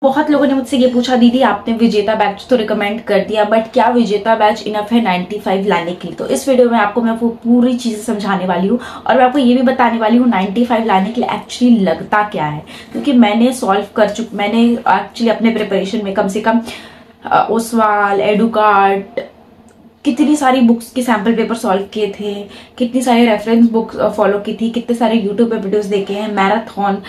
बहुत लोगों ने मुझसे ये पूछा, दीदी आपने विजेता बैच तो रिकमेंड कर दिया, बट क्या विजेता बैच इनफ है 95 लाने के लिए? तो इस वीडियो में आपको मैं वो पूरी चीजें समझाने वाली हूँ और मैं आपको ये भी बताने वाली हूँ 95 लाने के लिए एक्चुअली लगता क्या है। क्योंकि मैंने मैंने एक्चुअली अपने प्रिपरेशन में कम से कम ओसवाल, एडुकार्ड, कितनी सारी बुक्स के सैम्पल पेपर सॉल्व किए थे, कितनी सारी रेफरेंस बुक्स फॉलो की थी, कितने सारे यूट्यूब पे वीडियोस देखे हैं, मैराथन,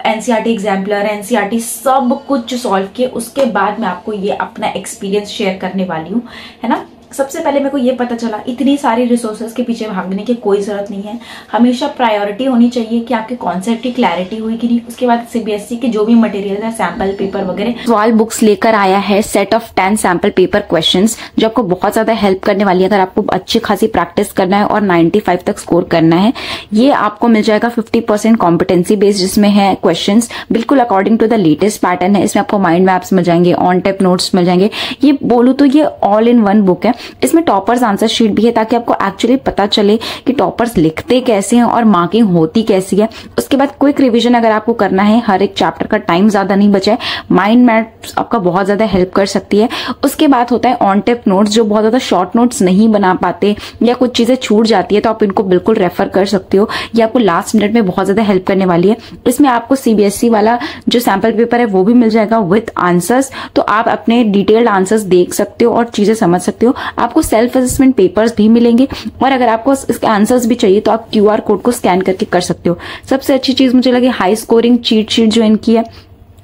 एनसीईआरटी एग्जाम्पलर, एनसीईआरटी सब कुछ सॉल्व किए। उसके बाद मैं आपको ये अपना एक्सपीरियंस शेयर करने वाली हूँ, है ना। सबसे पहले मेरे को ये पता चला इतनी सारी रिसोर्सेज के पीछे भागने की कोई जरूरत नहीं है। हमेशा प्रायोरिटी होनी चाहिए कि आपके कॉन्सेप्ट की क्लैरिटी हुई कि नहीं। उसके बाद सीबीएसई के जो भी मटेरियल है, सैम्पल पेपर वगैरह, सवाल बुक्स लेकर आया है set of 10 sample paper questions, जो आपको बहुत ज्यादा हेल्प करने वाली है अगर आपको अच्छी खासी प्रैक्टिस करना है और 95 तक स्कोर करना है। ये आपको मिल जाएगा 50% कॉम्पिटेंसी बेस्ड, जिसमें है क्वेश्चन बिल्कुल according to the latest pattern है। इसमें आपको माइंड मैप्स मिल जाएंगे, ऑन टेप नोट्स मिल जाएंगे। ये बोलूं तो ये ऑल इन वन बुक है। इसमें टॉपर्स आंसर शीट भी है ताकि आपको एक्चुअली पता चले कि टॉपर्स लिखते कैसे हैं और मार्किंग होती कैसी है। उसके बाद क्विक रिवीजन अगर आपको करना है, हर एक चैप्टर का टाइम ज्यादा नहीं बचा है, माइंड मैप्स आपका बहुत ज्यादा हेल्प कर सकती है। उसके बाद होता है ऑन टेप नोट्स, जो बहुत ज्यादा शॉर्ट नोट्स नहीं बना पाते या कुछ चीजें छूट जाती है तो आप इनको बिल्कुल रेफर कर सकते हो। ये आपको लास्ट मिनट में बहुत ज्यादा हेल्प करने वाली है। इसमें आपको सीबीएसई वाला जो सैंपल पेपर है वो भी मिल जाएगा विद आंसर्स, तो आप अपने डिटेल्ड आंसर्स देख सकते हो और चीजें समझ सकते हो। आपको सेल्फ असेसमेंट पेपर्स भी मिलेंगे और अगर आपको इसके आंसर्स भी चाहिए तो आप क्यूआर कोड को स्कैन करके कर सकते हो। सबसे अच्छी चीज मुझे लगी हाई स्कोरिंग चीट शीट जो इनकी है,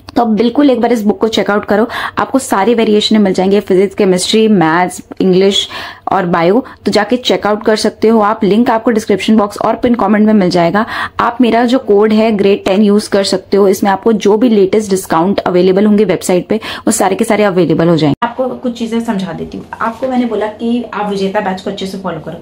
तो आप बिल्कुल एक बार इस बुक को चेकआउट करो। आपको सारी वेरिएशन मिल जाएंगे, फिजिक्स, केमिस्ट्री, मैथ्स, इंग्लिश और बायो, तो जाके चेकआउट कर सकते हो आप। लिंक आपको डिस्क्रिप्शन बॉक्स और पिन कमेंट में मिल जाएगा। आप मेरा जो कोड है ग्रेड 10 यूज कर सकते हो। इसमें आपको जो भी लेटेस्ट डिस्काउंट अवेलेबल होंगे वेबसाइट पे वो सारे के सारे अवेलेबल हो जाएंगे। आपको कुछ चीजें समझा देती हूँ। आपको मैंने बोला कि आप विजेता बैच को अच्छे से फॉलो करो,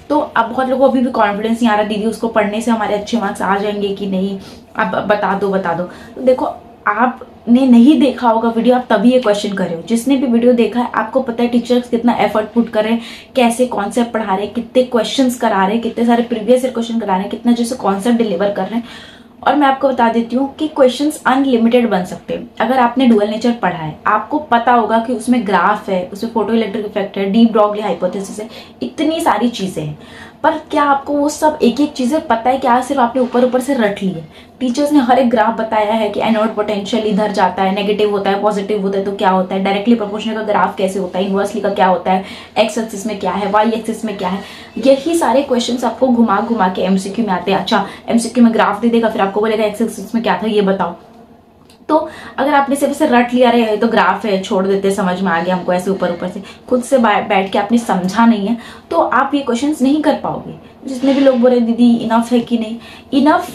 तो अब बहुत लोगों को अभी भी कॉन्फिडेंस नहीं आ रहा, दीदी उसको पढ़ने से हमारे अच्छे मार्क्स आ जाएंगे कि नहीं, आप बता दो। तो देखो, आपने नहीं देखा होगा वीडियो, आप तभी ये क्वेश्चन कर रहे हो। जिसने भी वीडियो देखा है आपको पता है टीचर्स कितना एफर्ट पुट कर रहे हैं, कैसे कॉन्सेप्ट पढ़ा रहे हैं, कितने क्वेश्चंस करा रहे हैं, कितने सारे प्रीवियस ईयर क्वेश्चन करा रहे हैं, कितना जैसे कॉन्सेप्ट डिलीवर कर रहे हैं। और मैं आपको बता देती हूँ कि क्वेश्चंस अनलिमिटेड बन सकते हैं। अगर आपने डुअल नेचर पढ़ा है, आपको पता होगा कि उसमें ग्राफ है, उसमें फोटो इलेक्ट्रिक इफेक्ट है, डी ब्रॉगली हाइपोथेसिस है, इतनी सारी चीजें हैं। पर क्या आपको वो सब एक एक चीजें पता है? क्या सिर्फ आपने ऊपर ऊपर से रट ली है? टीचर्स ने हर एक ग्राफ बताया है कि एनोड पोटेंशियल इधर जाता है, नेगेटिव होता है, पॉजिटिव होता है तो क्या होता है, डायरेक्टली प्रोपोर्शनल का ग्राफ कैसे होता है, इनवर्सली का क्या होता है, एक्स एक्सिस में क्या है, वाई एक्सिस में क्या है। यही सारे क्वेश्चंस आपको घुमा घुमा के एमसीक्यू में आते हैं। अच्छा, एमसीक्यू में ग्राफ दे देगा, फिर आपको बोलेगा एक्स एक्सिस में क्या था ये बताओ। तो अगर आपने सिर्फ से रट लिया, रहे तो ग्राफ है, छोड़ देते, समझ में आ गया हमको, ऐसे ऊपर ऊपर से खुद से बैठ के आपने समझा नहीं है, तो आप ये क्वेश्चंस नहीं कर पाओगे। जितने भी लोग बोल रहे दीदी इनफ है कि नहीं, इनफ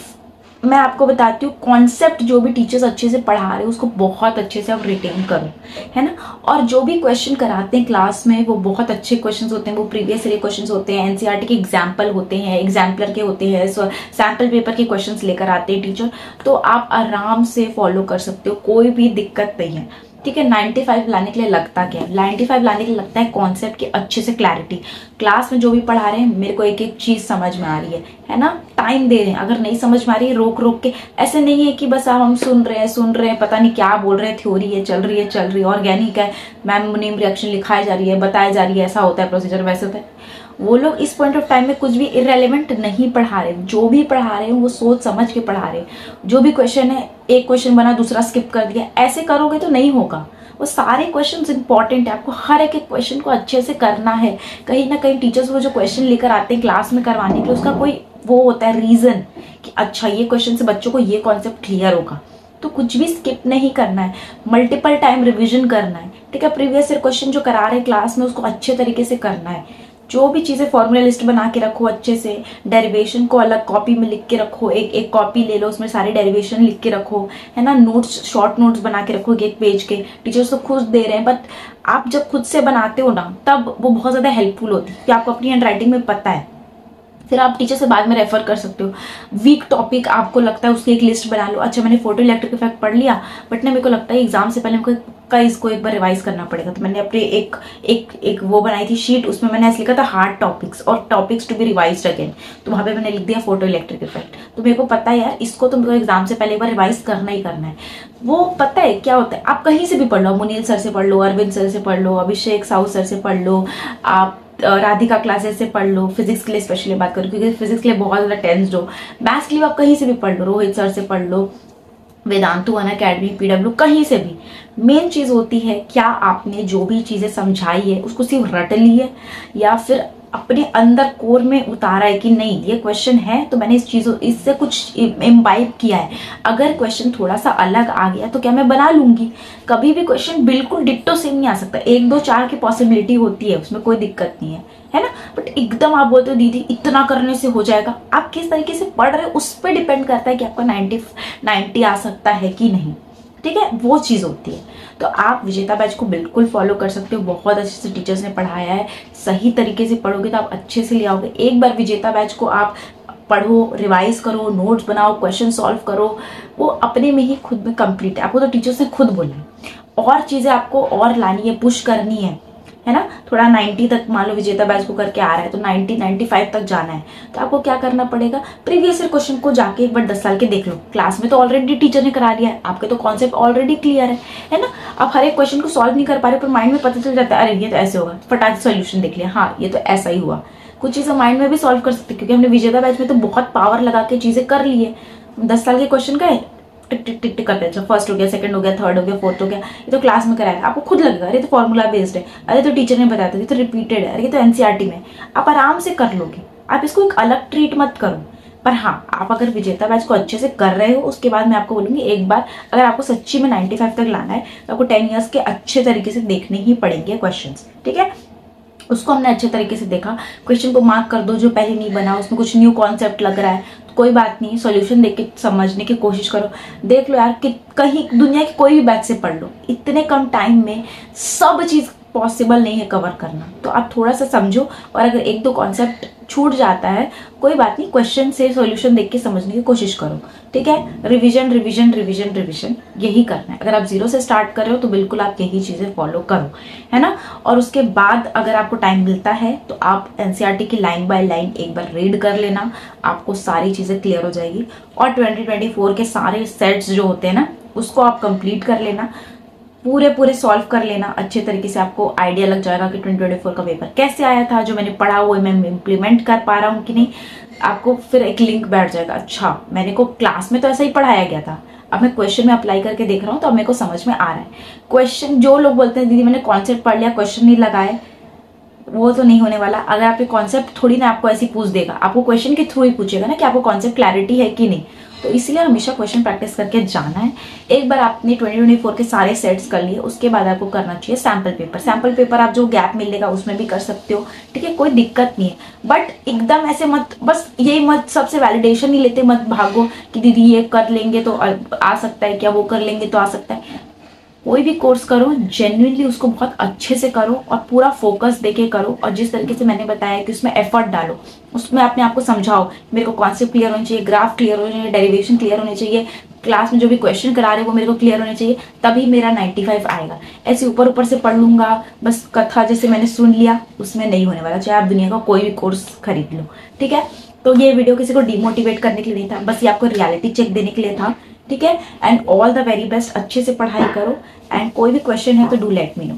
मैं आपको बताती हूँ। कॉन्सेप्ट जो भी टीचर्स अच्छे से पढ़ा रहे हैं उसको बहुत अच्छे से आप रिटेन करो, है ना। और जो भी क्वेश्चन कराते हैं क्लास में वो बहुत अच्छे क्वेश्चंस होते हैं, वो प्रीवियस ईयर क्वेश्चंस होते हैं, एनसीईआरटी के एग्जाम्पल होते हैं, एग्जाम्पलर के होते हैं, सैम्पल पेपर के क्वेश्चंस लेकर आते हैं टीचर, तो आप आराम से फॉलो कर सकते हो, कोई भी दिक्कत नहीं है। ठीक है। 95 लाने के लिए लगता क्या है? 95 लाने के लिए लगता है कॉन्सेप्ट की अच्छे से क्लैरिटी। क्लास में जो भी पढ़ा रहे हैं मेरे को एक एक चीज समझ में आ रही है ना। टाइम दे रहे हैं, अगर नहीं समझ में आ रही है रोक रोक के, ऐसे नहीं है कि बस हम सुन रहे हैं पता नहीं क्या बोल रहे हैं, थ्योरी है चल रही है, ऑर्गेनिक है, मैम मुनीम रिएक्शन लिखाई जा रही है, बताई जा रही है, ऐसा होता है प्रोसीजर, वैसे होता है। वो लोग इस पॉइंट ऑफ टाइम में कुछ भी इररेलेवेंट नहीं पढ़ा रहे। जो भी पढ़ा रहे हैं वो सोच समझ के पढ़ा रहे हैं। जो भी क्वेश्चन है, एक क्वेश्चन बना दूसरा स्किप कर दिया, ऐसे करोगे तो नहीं होगा। वो सारे क्वेश्चंस इंपॉर्टेंट है, आपको हर एक क्वेश्चन को अच्छे से करना है। कहीं ना कहीं टीचर्स वो जो क्वेश्चन लेकर आते हैं क्लास में करवाने के लिए, उसका कोई वो होता है रीजन कि अच्छा ये क्वेश्चन से बच्चों को ये कॉन्सेप्ट क्लियर होगा, तो कुछ भी स्किप नहीं करना है, मल्टीपल टाइम रिविजन करना है। ठीक है। प्रीवियस ईयर क्वेश्चन जो करा रहे हैं क्लास में उसको अच्छे तरीके से करना है। जो भी चीजें फॉर्मूला लिस्ट बना के रखो अच्छे से, डेरिवेशन को अलग कॉपी में लिख के रखो, एक कॉपी ले लो, उसमें सारे डेरिवेशन लिख के रखो, है ना। नोट्स, शॉर्ट नोट्स बना के रखो एक पेज के, टीचर्स तो खुद दे रहे हैं, बट आप जब खुद से बनाते हो ना तब वो बहुत ज्यादा हेल्पफुल होती है कि आपको अपनी हैंड राइटिंग में पता है। फिर आप टीचर से बाद में रेफर कर सकते हो। वीक टॉपिक आपको लगता है उसकी एक लिस्ट बना लो। अच्छा, मैंने फोटो इलेक्ट्रिक इफेक्ट पढ़ लिया, बट ना मेरे को लगता है एग्जाम से पहले मेरे को पक्का इसको एक बार रिवाइज करना पड़ेगा। तो मैंने अपने एक वो बनाई थी शीट, उसमें मैंने ऐसे लिखा था हार्ड टॉपिक्स और topics to be revised again. तो वहां पे मैंने लिख दिया फोटो इलेक्ट्रिक इफेक्ट। तो मेरे को पता है यार इसको तो मेरे को एग्जाम से पहले एक बार रिवाइज करना ही करना है। वो पता है क्या होता है, आप कहीं से भी पढ़ लो, मुनील सर से पढ़ लो, अरविंद सर से पढ़ लो, अभिषेक साहू सर से पढ़ लो, आप राधिका क्लासेस से पढ़ लो, फिजिक्स के लिए स्पेशली बात करूँ क्योंकि फिजिक्स के लिए बहुत ज्यादा टेंस्ड हो, मैथ्स के लिए आप कहीं से भी पढ़ लो, रोहित सर से पढ़ लो, वेदांतु अनअकैडमी, पीडब्ल्यू, कहीं से भी। मेन चीज होती है क्या आपने जो भी चीजें समझाई है उसको सिर्फ रट ली है या फिर अपने अंदर कोर में उतारा है कि नहीं ये क्वेश्चन है तो मैंने इस चीजों इससे कुछ इम्बाइब किया है। अगर क्वेश्चन थोड़ा सा अलग आ गया तो क्या मैं बना लूंगी। कभी भी क्वेश्चन बिल्कुल डिट्टो सेम नहीं आ सकता, 1 2 4 की पॉसिबिलिटी होती है, उसमें कोई दिक्कत नहीं है ना। बट एकदम आप बोलते हो दीदी इतना करने से हो जाएगा, आप किस तरीके से पढ़ रहे हो उस पर डिपेंड करता है कि आपका 90 आ सकता है कि नहीं। ठीक है, वो चीज होती है। तो आप विजेता बैच को बिल्कुल फॉलो कर सकते हो, बहुत अच्छे से टीचर्स ने पढ़ाया है, सही तरीके से पढ़ोगे तो आप अच्छे से ले आओगे। एक बार विजेता बैच को आप पढ़ो, रिवाइज करो, नोट्स बनाओ, क्वेश्चन सॉल्व करो, वो अपने में ही खुद में कंप्लीट है। आपको तो टीचर्स ने खुद बोला है, और चीजें आपको और लानी है, पुश करनी है ना। थोड़ा 90 तक मान लो विजेता बैच को करके आ रहा है तो 95 तक जाना है, तो आपको क्या करना पड़ेगा, प्रीवियस ईयर क्वेश्चन को जाके एक बार 10 साल के देख लो। क्लास में तो ऑलरेडी टीचर ने करा दिया है, आपके तो कॉन्सेप्ट ऑलरेडी क्लियर है ना। आप हर एक क्वेश्चन को सॉल्व नहीं कर पा रहे पर माइंड में पता चल जाता है अरे ये तो ऐसे होगा, फटाक सोल्यूशन देख लिया, हाँ ये तो ऐसा ही हुआ। कुछ चीजें माइंड में भी सॉल्व कर सकते क्योंकि हमने विजेता बैच में तो बहुत पावर लगा के चीजें कर ली है। 10 साल के क्वेश्चन गए टिक टिक टिक टिक करते हैं, फर्स्ट हो गया, सेकंड हो गया, थर्ड हो गया, फोर्थ हो गया, ये तो क्लास में कराया। आपको खुद लगेगा अरे तो फॉर्मूला बेस्ड है, अरे तो टीचर ने बताया था, ये तो रिपीटेड है, अरे ये तो एनसीईआरटी में, आप आराम से कर लोगे। आप इसको एक अलग ट्रीट मत करो। पर हाँ, आप अगर विजेता बैच को अच्छे से कर रहे हो उसके बाद मैं आपको बोलूंगी एक बार अगर आपको सच्ची में 95 तक लाना है तो आपको 10 ईयर्स के अच्छे तरीके से देखने ही पड़ेंगे क्वेश्चन। ठीक है, उसको हमने अच्छे तरीके से देखा, क्वेश्चन को मार्क कर दो जो पहले नहीं बना, उसमें कुछ न्यू कॉन्सेप्ट लग रहा है तो कोई बात नहीं, सॉल्यूशन देख के समझने की कोशिश करो। देख लो यार कि कहीं दुनिया की कोई भी बैच से पढ़ लो, इतने कम टाइम में सब चीज पॉसिबल नहीं है कवर करना। तो आप थोड़ा सा समझो, और अगर 1 2 कॉन्सेप्ट छूट जाता है कोई बात नहीं, क्वेश्चन से सॉल्यूशन देख के समझने की कोशिश करो। ठीक है, रिवीजन रिवीजन रिवीजन रिवीजन यही करना है। अगर आप 0 से स्टार्ट कर रहे हो तो बिल्कुल आप यही चीजें फॉलो करो, है ना। और उसके बाद अगर आपको टाइम मिलता है तो आप एनसीईआरटी की लाइन बाय लाइन एक बार रीड कर लेना, आपको सारी चीजें क्लियर हो जाएगी। और 2024 के सारे सेट्स जो होते हैं ना उसको आप कंप्लीट कर लेना, पूरे सॉल्व कर लेना अच्छे तरीके से। आपको आइडिया लग जाएगा कि 2024 का पेपर कैसे आया था, जो मैंने पढ़ा वो मैं इम्प्लीमेंट कर पा रहा हूँ कि नहीं। आपको फिर एक लिंक बैठ जाएगा, अच्छा मैंने को क्लास में तो ऐसा ही पढ़ाया गया था, अब मैं क्वेश्चन में अप्लाई करके देख रहा हूँ तो अब मेरे को समझ में आ रहा है। क्वेश्चन जो लोग बोलते हैं दीदी मैंने कॉन्सेप्ट पढ़ लिया क्वेश्चन नहीं लगाए, वो तो नहीं होने वाला। अगर आपके कॉन्सेप्ट थोड़ी ना आपको ऐसी पूछ देगा, आपको क्वेश्चन के थ्रू ही पूछेगा ना कि आपको कॉन्सेप्ट क्लैरिटी है कि नहीं। तो इसलिए हमेशा क्वेश्चन प्रैक्टिस करके जाना है। एक बार आपने 2024 के सारे सेट्स कर लिए उसके बाद आपको करना चाहिए सैम्पल पेपर। सैम्पल पेपर आप जो गैप मिलेगा उसमें भी कर सकते हो, ठीक है, कोई दिक्कत नहीं है। बट एकदम ऐसे मत, बस यही मत सबसे वैलिडेशन ही लेते मत भागो कि दीदी ये कर लेंगे तो आ सकता है क्या, वो कर लेंगे तो आ सकता है। कोई भी कोर्स करो जेन्युइनली उसको बहुत अच्छे से करो और पूरा फोकस देके करो, और जिस तरीके से मैंने बताया कि उसमें एफर्ट डालो, उसमें अपने आप को समझाओ मेरे को कॉन्सेप्ट क्लियर होना चाहिए, ग्राफ क्लियर होना चाहिए, डेरिवेशन क्लियर होने चाहिए, क्लास में जो भी क्वेश्चन करा रहे हैं वो मेरे को क्लियर होने चाहिए, तभी मेरा 95 आएगा। ऐसे ऊपर ऊपर से पढ़ लूंगा बस कथा जैसे मैंने सुन लिया, उसमें नहीं होने वाला, चाहे आप दुनिया का कोई भी कोर्स खरीद लो। ठीक है, तो ये वीडियो किसी को डिमोटिवेट करने के लिए नहीं था, बस ये आपको रियलिटी चेक देने के लिए था। ठीक है, and all the very best, अच्छे से पढ़ाई करो, एंड कोई भी क्वेश्चन है तो डू लेट मी नो।